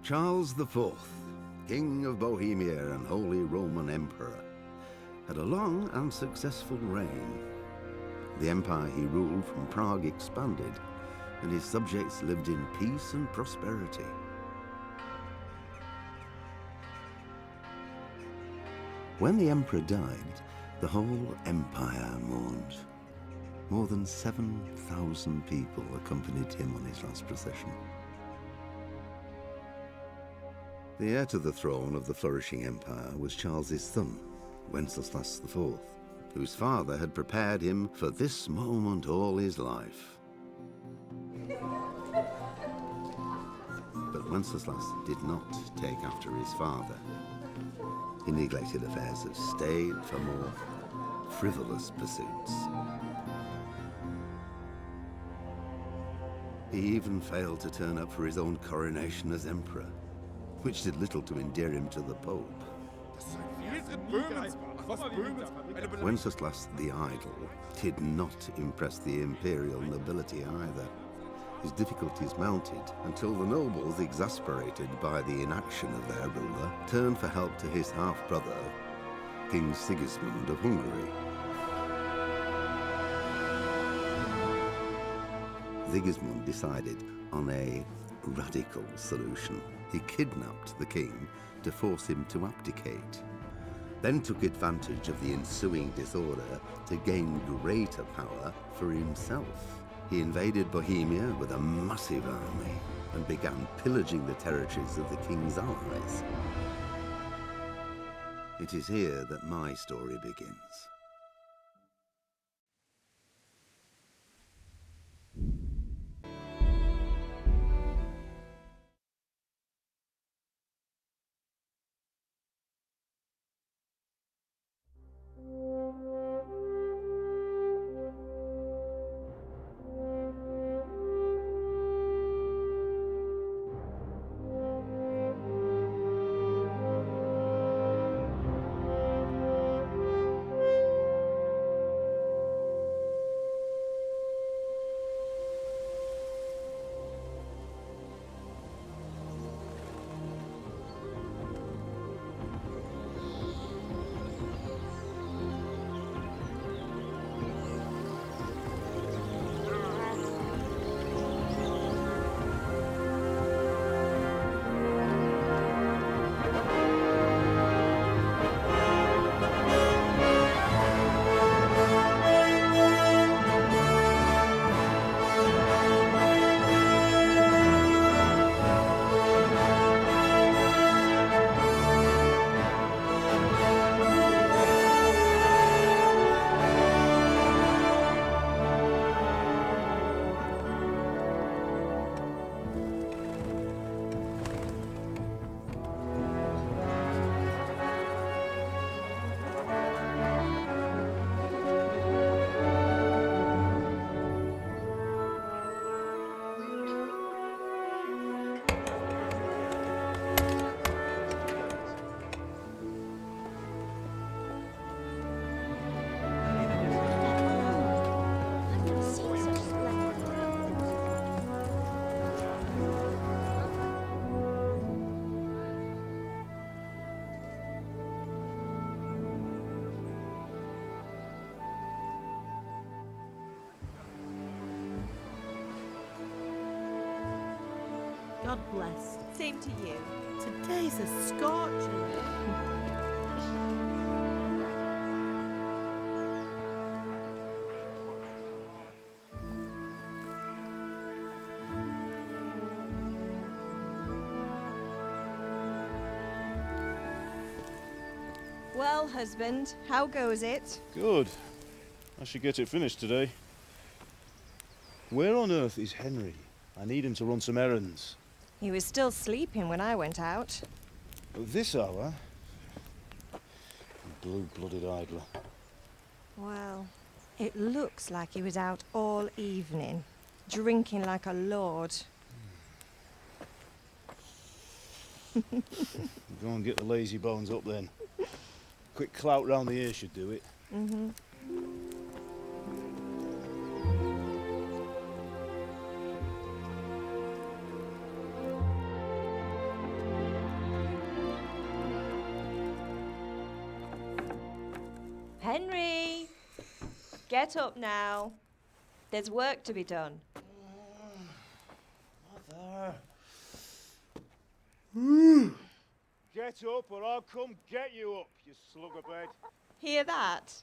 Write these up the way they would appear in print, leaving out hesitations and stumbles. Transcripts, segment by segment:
Charles IV, King of Bohemia and Holy Roman Emperor, had a long and successful reign. The empire he ruled from Prague expanded, and his subjects lived in peace and prosperity. When the emperor died, the whole empire mourned. More than 7,000 people accompanied him on his last procession. The heir to the throne of the flourishing empire was Charles's son, Wenceslas IV, whose father had prepared him for this moment all his life. But Wenceslas did not take after his father. He neglected affairs of state for more frivolous pursuits. He even failed to turn up for his own coronation as emperor, which did little to endear him to the Pope. Wenceslas the Idle did not impress the imperial nobility either. His difficulties mounted until the nobles, exasperated by the inaction of their ruler, turned for help to his half-brother, King Sigismund of Hungary. Sigismund decided on a radical solution. He kidnapped the king to force him to abdicate, then took advantage of the ensuing disorder to gain greater power for himself. He invaded Bohemia with a massive army and began pillaging the territories of the king's allies. It is here that my story begins. God bless. Same to you. Today's a scorcher. Well, husband, how goes it? Good. I should get it finished today. Where on earth is Henry? I need him to run some errands. He was still sleeping when I went out. At this hour? Blue-blooded idler. Well, it looks like he was out all evening, drinking like a lord. Go and get the lazy bones up then. Quick clout round the ear should do it. Mm-hmm. Henry! Get up now. There's work to be done. Mother. Get up or I'll come get you up, you slugabed. Hear that?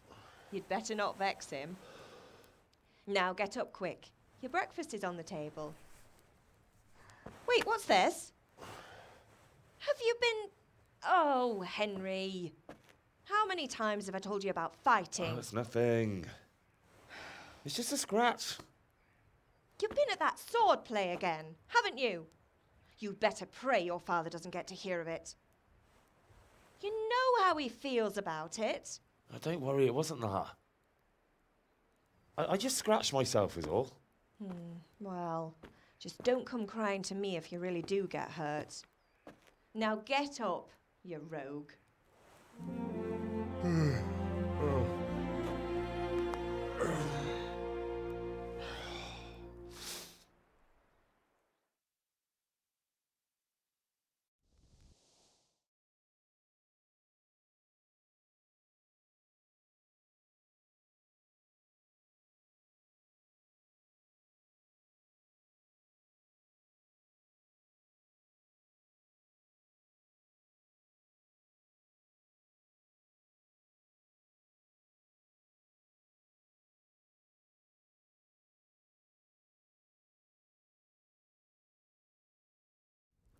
You'd better not vex him. Now get up quick. Your breakfast is on the table. Wait, what's this? Have you been... Oh, Henry. How many times have I told you about fighting? Oh, it's nothing. It's just a scratch. You've been at that sword play again, haven't you? You'd better pray your father doesn't get to hear of it. You know how he feels about it. Oh, don't worry, it wasn't that. I just scratched myself is all. Well, just don't come crying to me if you really do get hurt. Now get up, you rogue.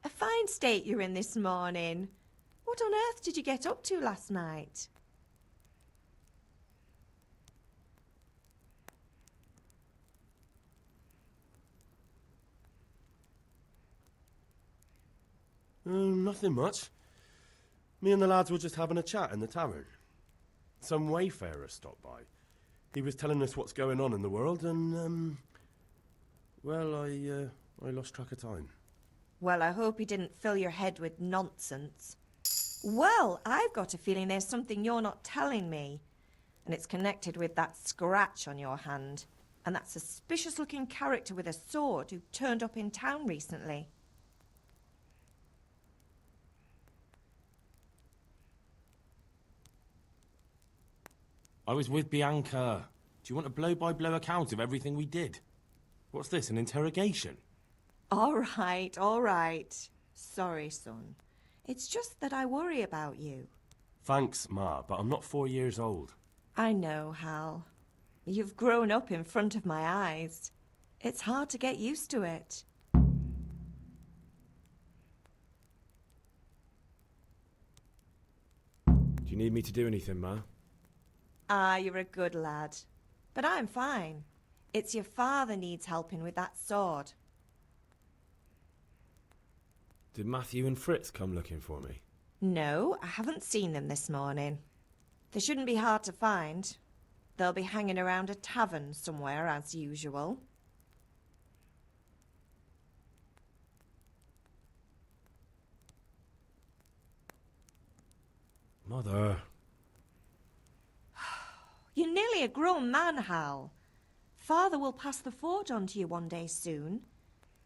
A fine state you're in this morning. What on earth did you get up to last night? Nothing much. Me and the lads were just having a chat in the tavern. Some wayfarer stopped by. He was telling us what's going on in the world and, well, I lost track of time. Well, I hope he didn't fill your head with nonsense. Well, I've got a feeling there's something you're not telling me. And it's connected with that scratch on your hand. And that suspicious-looking character with a sword who turned up in town recently. I was with Bianca. Do you want a blow-by-blow account of everything we did? What's this, an interrogation? All right. Sorry, son. It's just that I worry about you. Thanks, Ma, but I'm not 4 years old. I know, Hal. You've grown up in front of my eyes. It's hard to get used to it. Do you need me to do anything, Ma? Ah, you're a good lad. But I'm fine. It's your father needs helping with that sword. Did Matthew and Fritz come looking for me? No, I haven't seen them this morning. They shouldn't be hard to find. They'll be hanging around a tavern somewhere, as usual. Mother. You're nearly a grown man, Hal. Father will pass the forge on to you one day soon.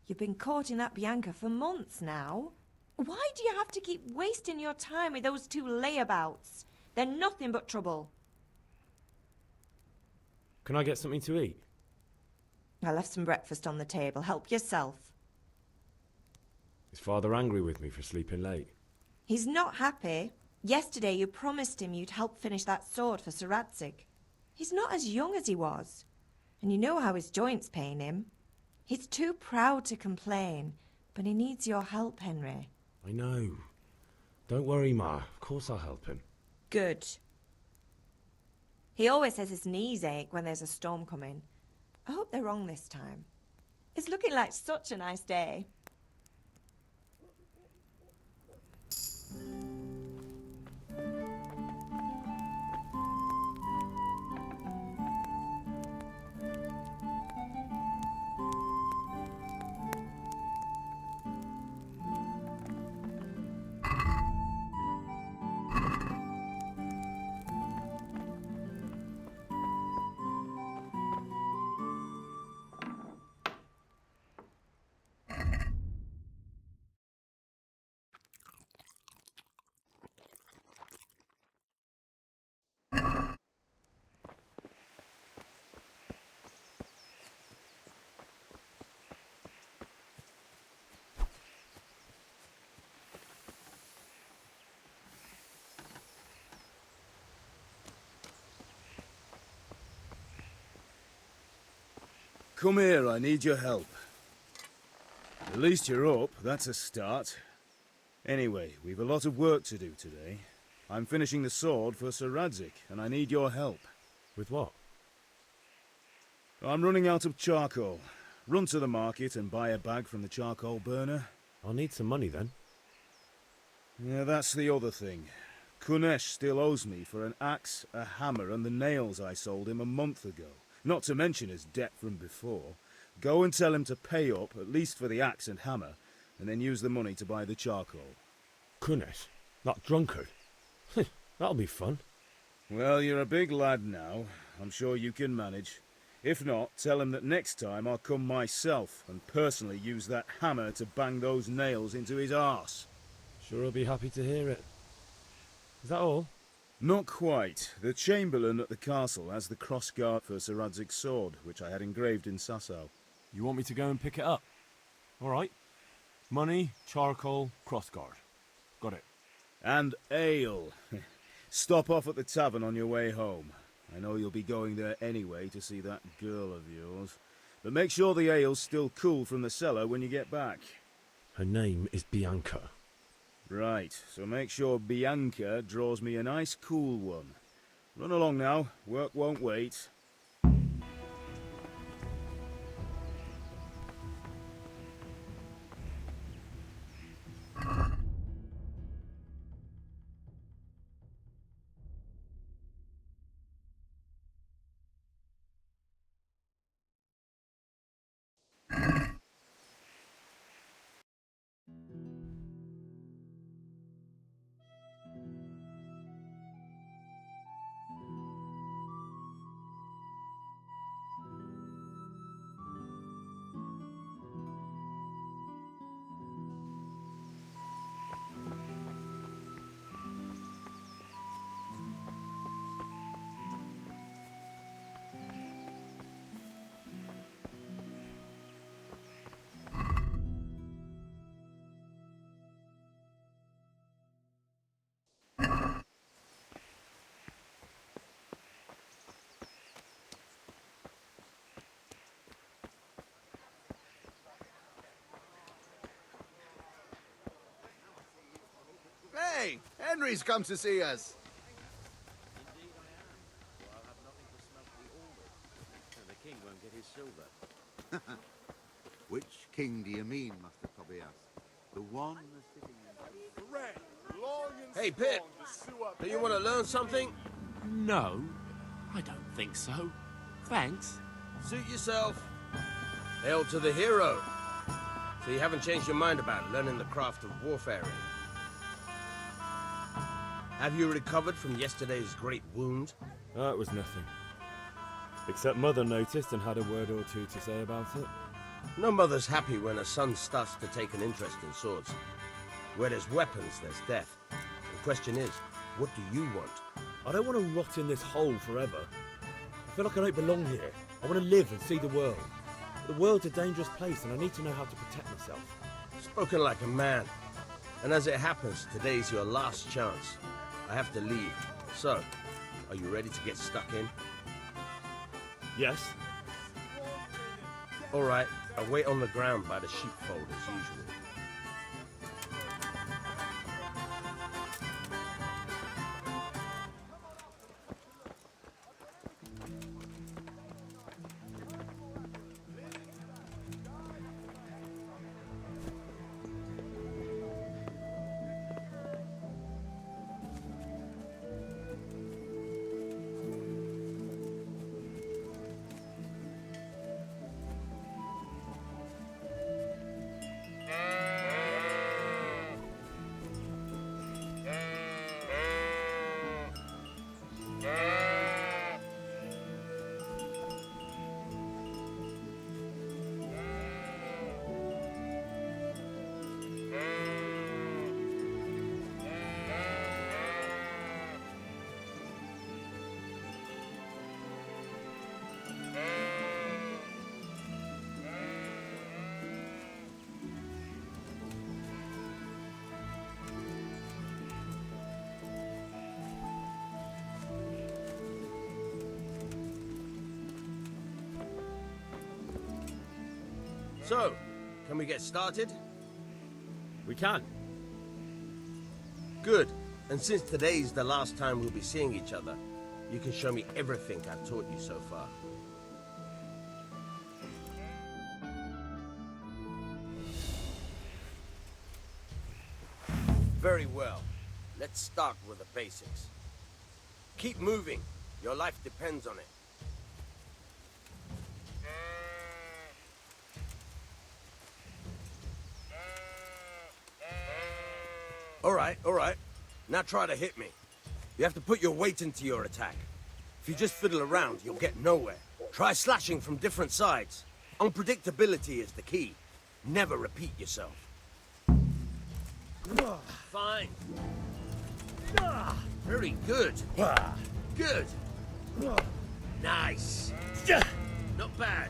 You've been courting that Bianca for months now. Why do you have to keep wasting your time with those two layabouts? They're nothing but trouble. Can I get something to eat? I left some breakfast on the table. Help yourself. Is Father angry with me for sleeping late? He's not happy. Yesterday you promised him you'd help finish that sword for Sir Radzig. He's not as young as he was. And you know how his joints pain him. He's too proud to complain, but he needs your help, Henry. I know. Don't worry, Ma. Of course I'll help him. Good. He always says his knees ache when there's a storm coming. I hope they're wrong this time. It's looking like such a nice day. Come here, I need your help. At least you're up, that's a start. Anyway, we've a lot of work to do today. I'm finishing the sword for Sir Radzig, and I need your help. With what? I'm running out of charcoal. Run to the market and buy a bag from the charcoal burner. I'll need some money then. Yeah, that's the other thing. Kunesh still owes me for an axe, a hammer, and the nails I sold him a month ago. Not to mention his debt from before. Go and tell him to pay up, at least for the axe and hammer, and then use the money to buy the charcoal. Kunesh? That drunkard? That'll be fun. Well, you're a big lad now. I'm sure you can manage. If not, tell him that next time I'll come myself and personally use that hammer to bang those nails into his arse. Sure I'll be happy to hear it. Is that all? Not quite. The Chamberlain at the castle has the crossguard for Sir Radzig's sword, which I had engraved in Sasau. You want me to go and pick it up? All right. Money, charcoal, crossguard. Got it. And ale. Stop off at the tavern on your way home. I know you'll be going there anyway to see that girl of yours. But make sure the ale's still cool from the cellar when you get back. Her name is Bianca. Right, so make sure Bianca draws me a nice cool one. Run along now, work won't wait. Hey, Henry's come to see us. Indeed I am. Or I'll have nothing to smelt the ore with. And the king won't get his silver. Which king do you mean, Master Tobias? The one sitting in... Hey, Pip, do you want to learn something? No, I don't think so. Thanks. Suit yourself. Hail to the hero. So you haven't changed your mind about learning the craft of warfaring? Have you recovered from yesterday's great wound? That was nothing. Except Mother noticed and had a word or two to say about it. No mother's happy when a son starts to take an interest in swords. Where there's weapons, there's death. The question is, what do you want? I don't want to rot in this hole forever. I feel like I don't belong here. I want to live and see the world. The world's a dangerous place and I need to know how to protect myself. Spoken like a man. And as it happens, today's your last chance. I have to leave. So, are you ready to get stuck in? Yes. All right, I'll wait on the ground by the sheepfold as usual. So, can we get started? We can. Good. And since today's the last time we'll be seeing each other, you can show me everything I've taught you so far. Very well. Let's start with the basics. Keep moving. Your life depends on it. All right. Now try to hit me. You have to put your weight into your attack. If you just fiddle around, you'll get nowhere. Try slashing from different sides. Unpredictability is the key. Never repeat yourself. Fine. Very good. Good. Nice. Not bad.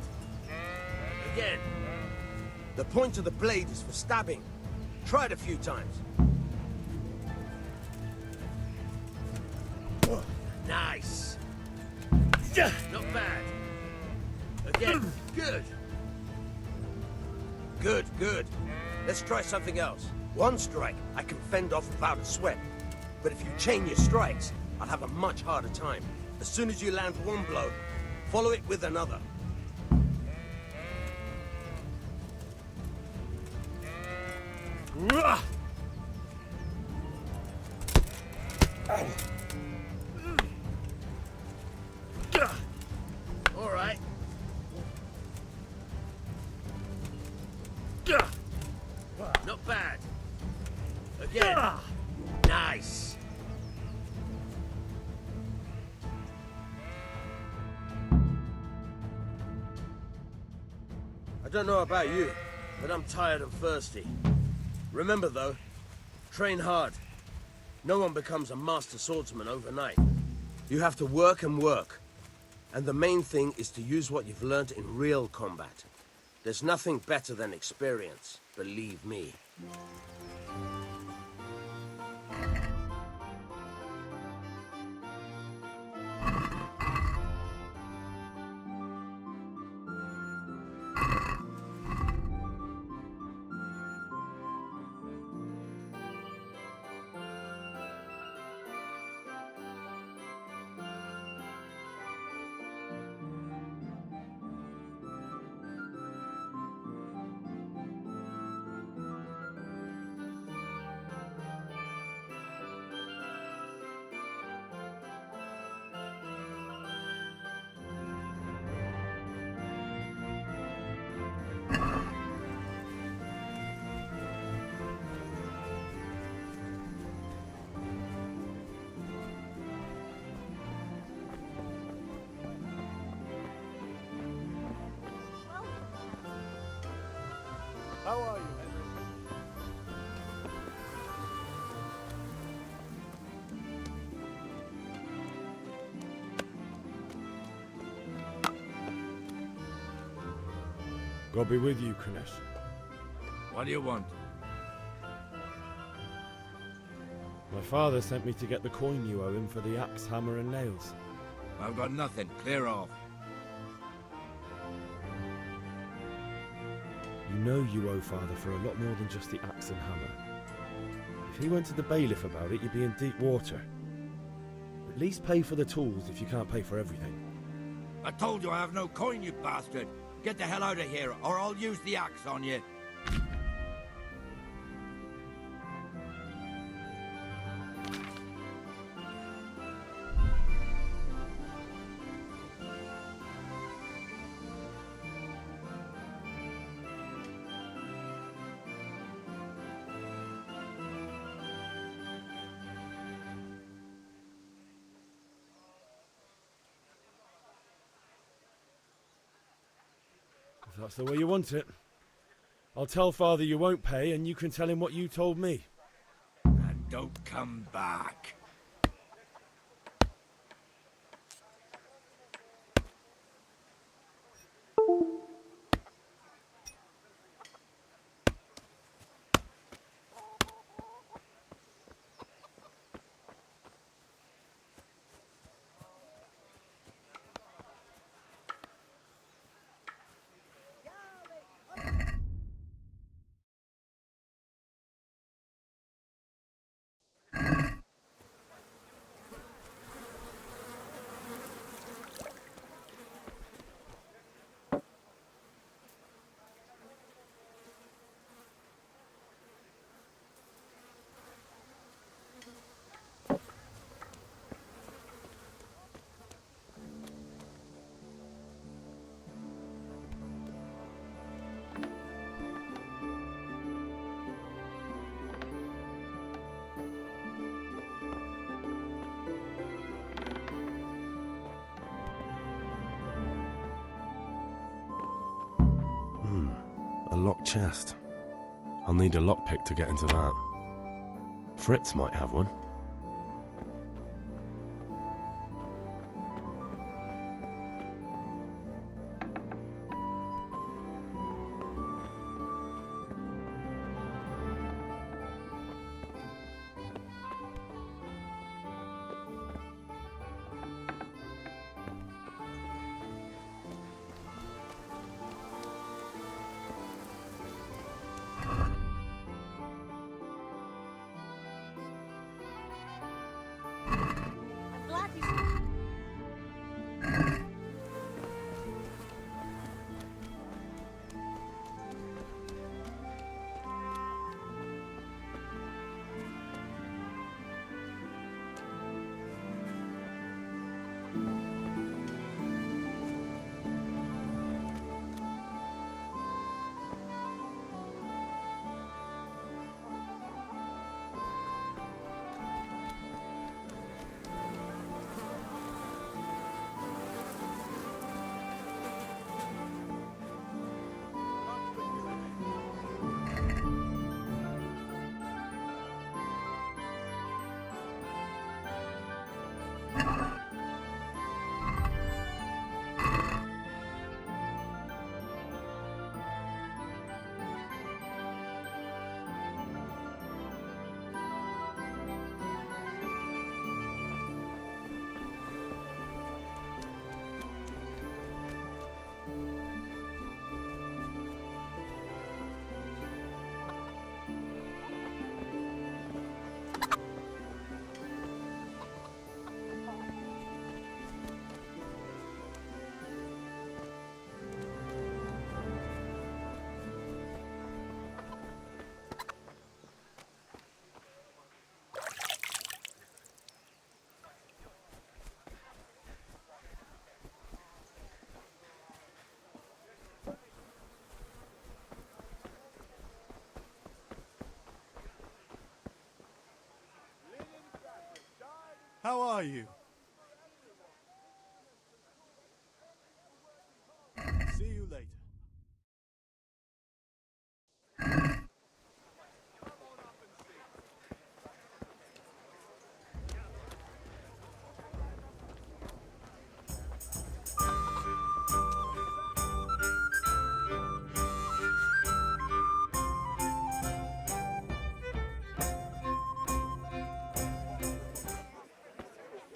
Again. The point of the blade is for stabbing. Try it a few times. Nice. Not bad. Again. Good. Good. Let's try something else. One strike, I can fend off without a sweat. But if you chain your strikes, I'll have a much harder time. As soon as you land one blow, follow it with another. All right. Not bad. Again. Nice. I don't know about you, but I'm tired and thirsty. Remember though, train hard. No one becomes a master swordsman overnight. You have to work and work. And the main thing is to use what you've learned in real combat. There's nothing better than experience, believe me. How are you, God be with you, Kunesh. What do you want? My father sent me to get the coin you owe him for the axe, hammer and nails. I've got nothing. Clear off. You know you owe father for a lot more than just the axe and hammer. If he went to the bailiff about it, you'd be in deep water. At least pay for the tools if you can't pay for everything. I told you I have no coin, you bastard. Get the hell out of here, or I'll use the axe on you. If that's the way you want it. I'll tell father you won't pay, and you can tell him what you told me. And don't come back. locked chest. I'll need a lockpick to get into that. Fritz might have one. How are you? See you later.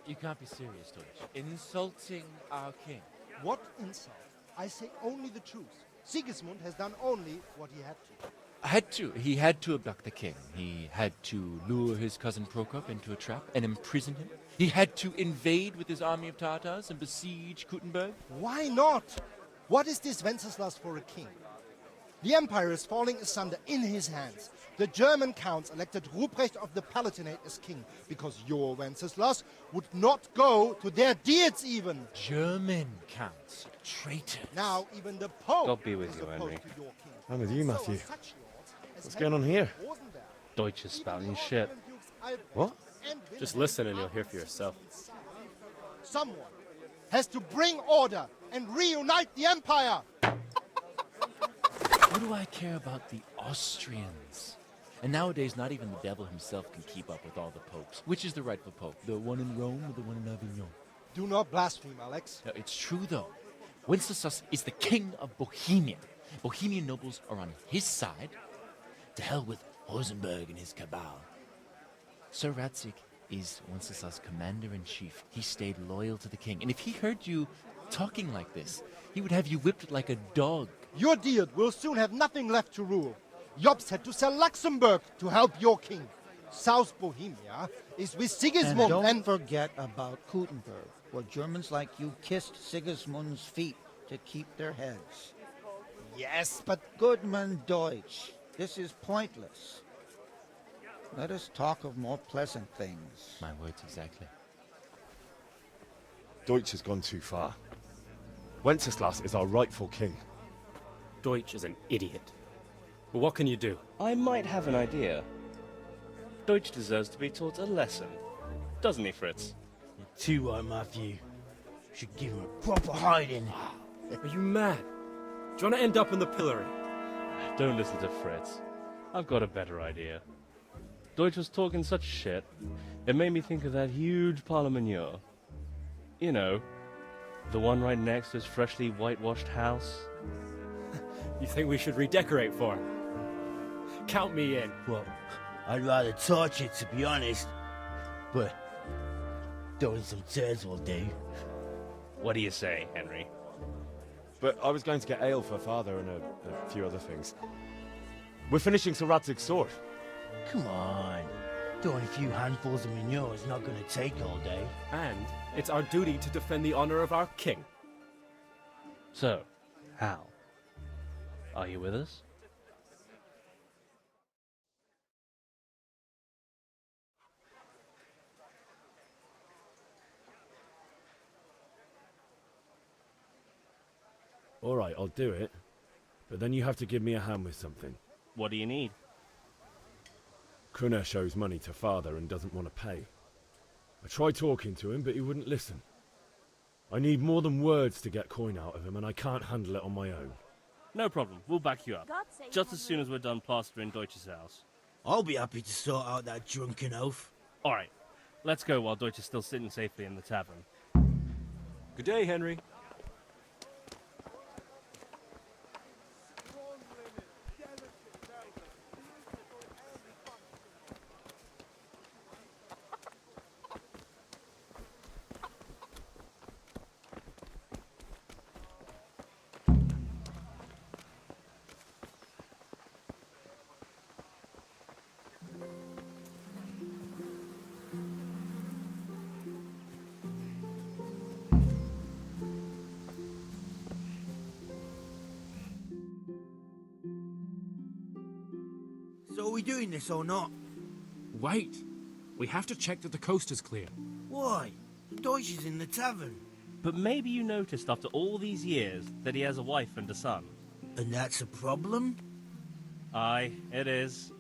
You can't be serious, Deutsch. Insulting our king. What insult? I say only the truth. Sigismund has done only what he had to. He had to abduct the king. He had to lure his cousin Prokop into a trap and imprison him. He had to invade with his army of Tatars and besiege Kuttenberg. Why not? What is this Wenceslas for a king? The empire is falling asunder in his hands. The German counts elected Ruprecht of the Palatinate as king because your Wenceslas would not go to their deeds even. German counts, traitors. Now even the Pope God be with is you, opposed Henry. to your king. I'm with you, Matthew. So, such lords as What's going on here? Deutsch is spouting shit. What? Just listen and you'll hear for yourself. Someone has to bring order and reunite the empire. What do I care about the Austrians? And nowadays, not even the devil himself can keep up with all the popes. Which is the rightful pope? The one in Rome or the one in Avignon? Do not blaspheme, Alex. No, it's true, though. Wenceslas is the king of Bohemia. Bohemian nobles are on his side. To hell with Rosenberg and his cabal. Sir Radzik is Wenceslas' commander-in-chief. He stayed loyal to the king. And if he heard you talking like this, he would have you whipped like a dog. Your deed will soon have nothing left to rule. Jobst had to sell Luxembourg to help your king. South Bohemia is with Sigismund and don't forget about Kuttenberg, where Germans like you kissed Sigismund's feet to keep their heads. Yes, but... Goodman Deutsch, this is pointless. Let us talk of more pleasant things. My words exactly. Deutsch has gone too far. Wenceslas is our rightful king. Deutsch is an idiot. Well, what can you do? I might have an idea. Deutsch deserves to be taught a lesson. Doesn't he, Fritz? You're too right, Matthew. Should give him a proper hiding. Are you mad? Do you want to end up in the pillory? Don't listen to Fritz. I've got a better idea. Deutsch was talking such shit, it made me think of that huge pile of manure. You know, the one right next to his freshly whitewashed house. You think we should redecorate for him? Count me in. Well, I'd rather torch it, to be honest. But throwing some turds will do. What do you say, Henry? But I was going to get ale for Father and a few other things. We're finishing Sir Radzig's sword. Come on. Throwing a few handfuls of manure is not going to take all day. And it's our duty to defend the honor of our king. So, Hal, are you with us? All right, I'll do it. But then you have to give me a hand with something. What do you need? Krunesh owes money to Father and doesn't want to pay. I tried talking to him, but he wouldn't listen. I need more than words to get coin out of him, and I can't handle it on my own. No problem, we'll back you up. Just as soon as we're done plastering Deutsch's house. I'll be happy to sort out that drunken oaf. Alright, let's go while Deutsch is still sitting safely in the tavern. Good day, Henry. So are we doing this or not? Wait. We have to check that the coast is clear. Why? Deutsch is in the tavern. But maybe you noticed after all these years that he has a wife and a son. And that's a problem? Aye, it is.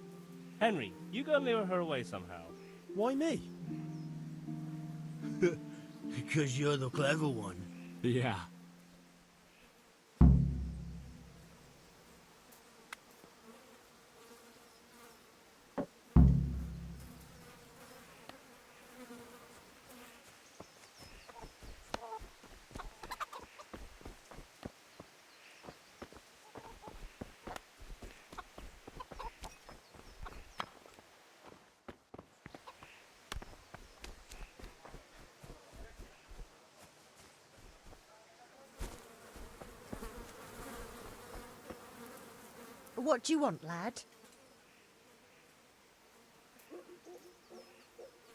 Henry, you go lure her away somehow. Why me? Because you're the clever one. Yeah. What do you want, lad?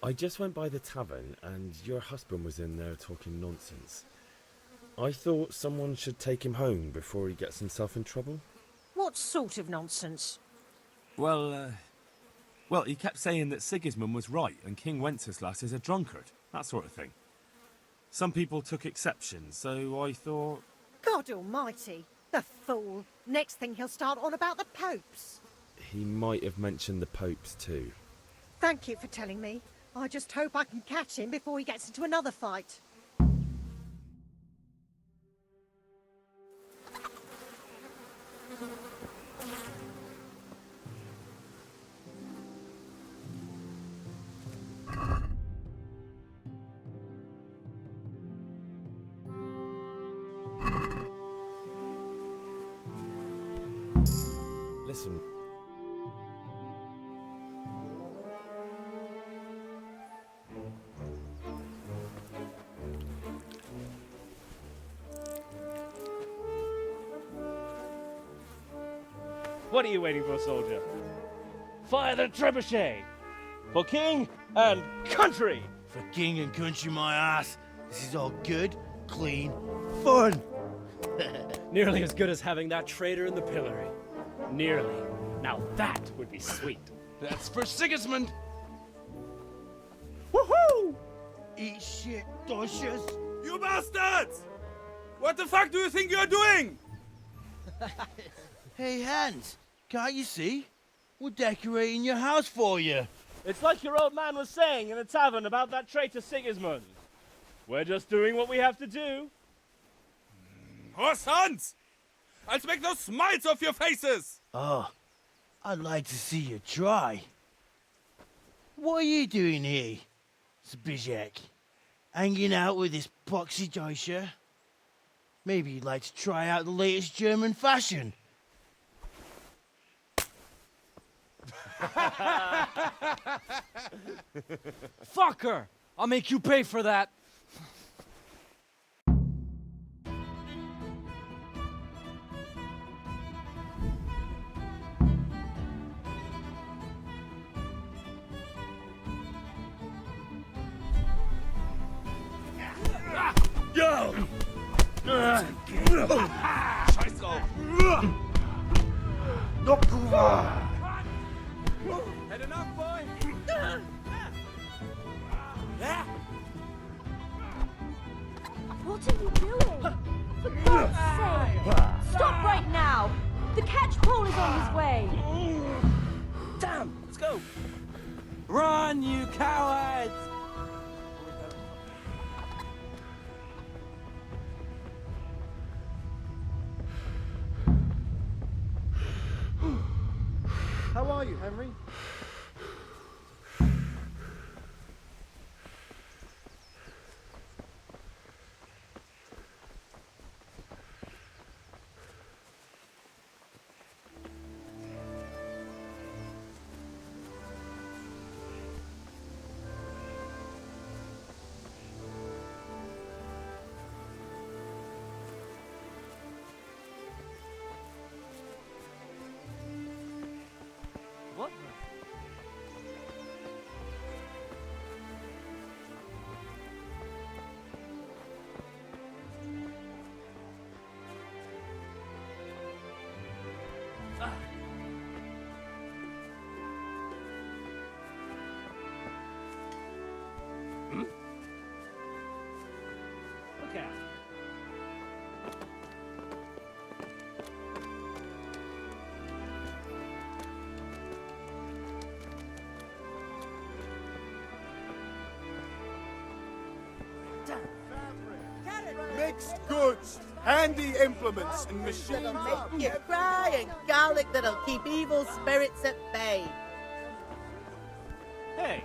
I just went by the tavern and your husband was in there talking nonsense. I thought someone should take him home before he gets himself in trouble. What sort of nonsense? Well, he kept saying that Sigismund was right and King Wenceslas is a drunkard, that sort of thing. Some people took exception, so I thought... God almighty, the fool. Next thing he'll start on about the popes. He might have mentioned the popes too. Thank you for telling me. I just hope I can catch him before he gets into another fight. Listen. What are you waiting for, soldier? Fire the trebuchet! For king and country! For king and country, my ass. This is all good, clean, fun. Nearly as good as having that traitor in the pillory. Nearly. Now that would be sweet. That's for Sigismund! Woohoo! Eat shit, Docious. You bastards! What the fuck do you think you're doing? Hey, Hans, can't you see? We're decorating your house for you. It's like your old man was saying in the tavern about that traitor Sigismund. We're just doing what we have to do. Horse Hans! I'll make those smiles off your faces! Oh, I'd like to see you try. What are you doing here, Zbyszek? Hanging out with this poxy Deutscher? Maybe you'd like to try out the latest German fashion. Fuck her! I'll make you pay for that. Yo! Scheiß drauf! Had enough, boy? What are you doing? For God's sake! Stop right now! The catch pole is on his way! Damn! Let's go! Run, you cowards! How are you, Henry? What? Look out. Mixed goods, handy implements, and machines. That'll make you cry, and garlic that'll keep evil spirits at bay. Hey.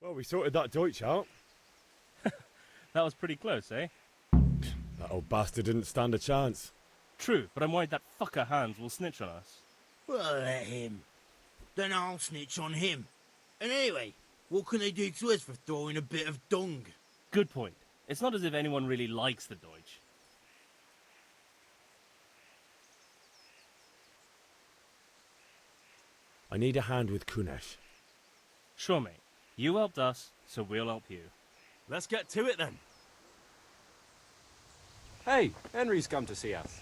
Well, we sorted that Deutsch out. That was pretty close, eh? That old bastard didn't stand a chance. True, but I'm worried that fucker Hans will snitch on us. Well, let him. Then I'll snitch on him. And anyway, what can they do to us for throwing a bit of dung? Good point. It's not as if anyone really likes the Deutsch. I need a hand with Kunesh. Sure, mate. You helped us, so we'll help you. Let's get to it then. Hey, Henry's come to see us.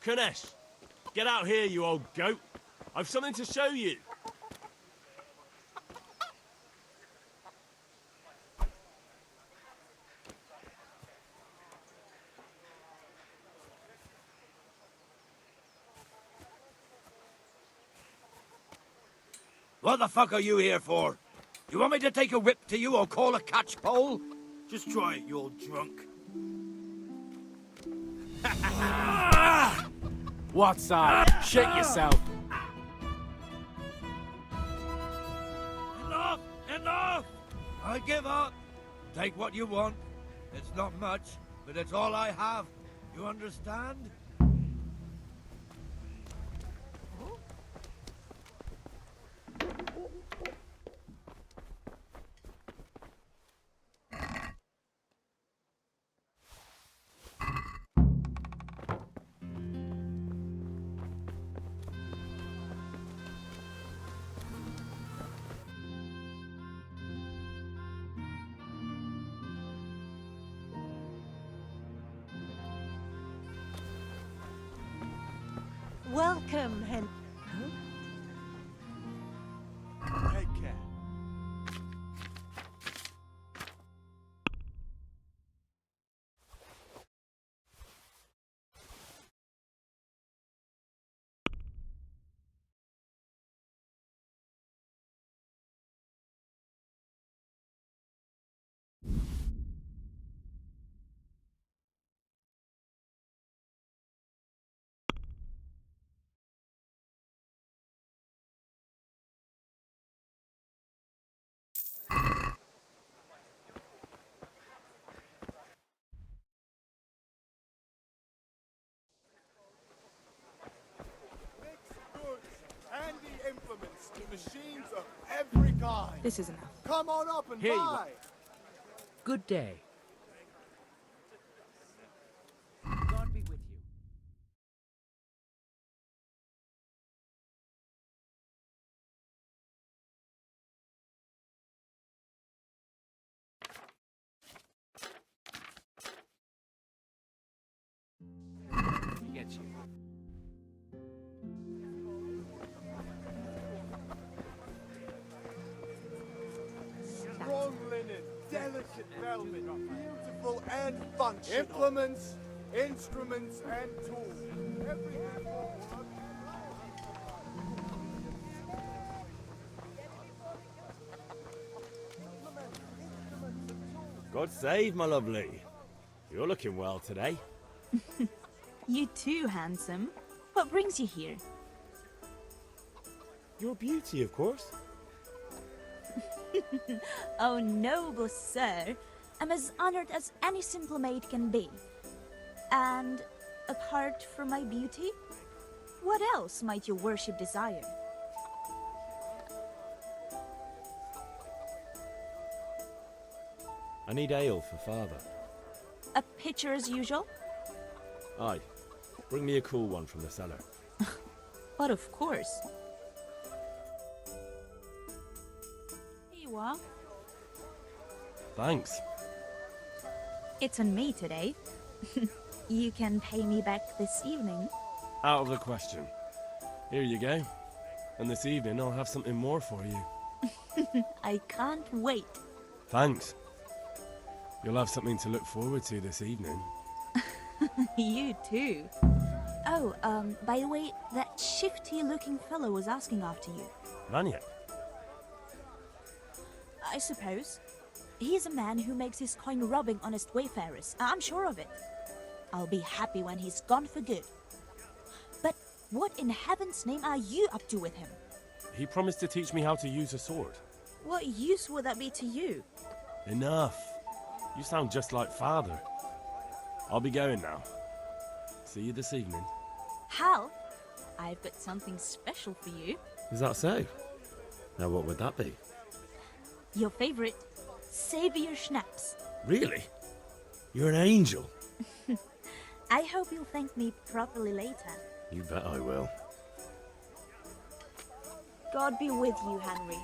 Kunesh, get out here, you old goat. I've something to show you. What the fuck are you here for? You want me to take a whip to you or call a catch pole? Just try it, you old drunk. What's up? Shit yourself. Enough! Enough! I give up. Take what you want. It's not much, but it's all I have. You understand? Welcome, Hen. Take care. Handy implements and machines of every kind. This is enough. Come on up and Here you buy. Good day. God be with you. Get you. Strong linen, delicate velvet, beautiful and functional. Implements, instruments, and tools. Everything for work. God save, my lovely. You're looking well today. You too, handsome. What brings you here? Your beauty, of course. Oh, noble sir. I'm as honored as any simple maid can be. And apart from my beauty, what else might your worship desire? I need ale for father. A pitcher as usual? Aye. Bring me a cool one from the cellar. But of course. Here you are. Thanks. It's on me today. You can pay me back this evening. Out of the question. Here you go. And this evening I'll have something more for you. I can't wait. Thanks. You'll have something to look forward to this evening. You too. Oh, by the way, that shifty-looking fellow was asking after you. Vanya? I suppose. He's a man who makes his coin robbing honest wayfarers. I'm sure of it. I'll be happy when he's gone for good. But what in heaven's name are you up to with him? He promised to teach me how to use a sword. What use would that be to you? Enough. You sound just like father. I'll be going now. See you this evening. Hal, I've got something special for you. Is that so? Now what would that be? Your favorite, Savior Schnapps. Really? You're an angel. I hope you'll thank me properly later. You bet I will. God be with you, Henry.